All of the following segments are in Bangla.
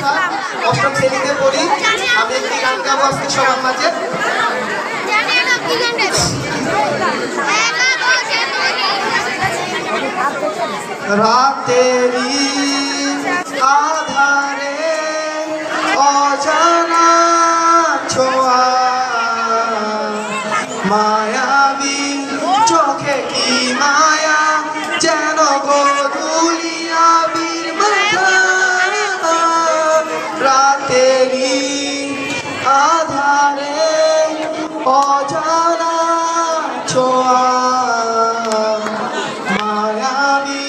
কথা, অষ্টম শ্রেণীতে পড়ি। আমি একটি গান গাবো আজকে সবার মাঝে। রাতেরি আধারে অজানা ছোঁয়া, মায়াবী চোখে কি মায়া, যেন গোধূলিয়া বীর মাথা। রাতেরি আধারে অজানা ছোঁয়া, মায়াবী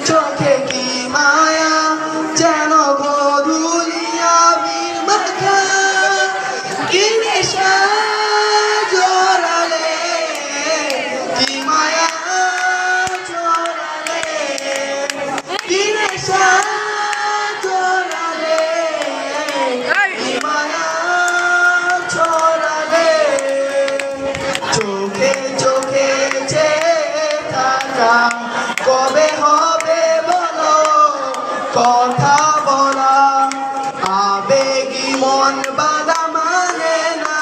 চোখে কি মায়া, যেন গোধূলিয়া বীর মাথা। কি নেশা জড়ালে, কি মায়া জড়ালে, কি নেশা জড়ালে, কি মায়া ছড়ালে। চোখে চোখে চেয়ে থাকা কবে হবে বলো, কথা বলা আবেগী মন বাধা মানে না,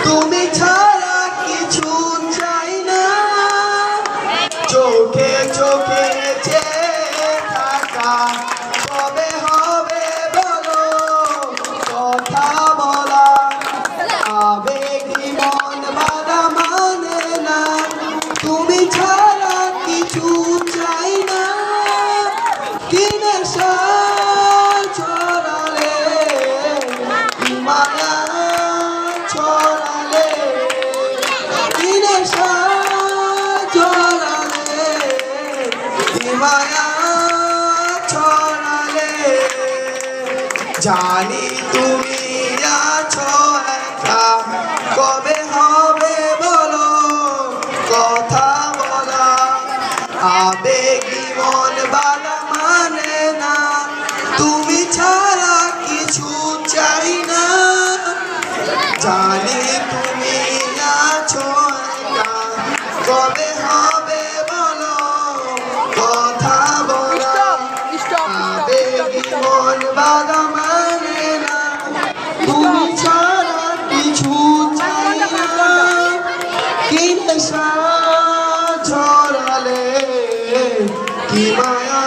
তুমি ছাড়া কিছু চাই না। চোখে চোখে চেয়ে থাকা কবে হবে বলো, কথা বলা আবেগী মন বাধা মানে না, তুমি ছাড়া কিছু চাই না। কি নেশা ছড়ালে, কি মায়া ছড়ালে, কি নেশা ছড়ালে, কি মায়া ছড়ালে। জানি তুমি আছো একা, কবে হবে বলো, কথা বলা আবেগী মন বাধা মানে না, তুমি ছাড়া কিছু চাই না। জানি তুমি আছো একা, কবে হবে বলো, কথা বলা আবেগী মন বাধা মানে না, তুমি ছাড়া কিছু চাই না। কি নেশা ছড়ালে, কি মায়া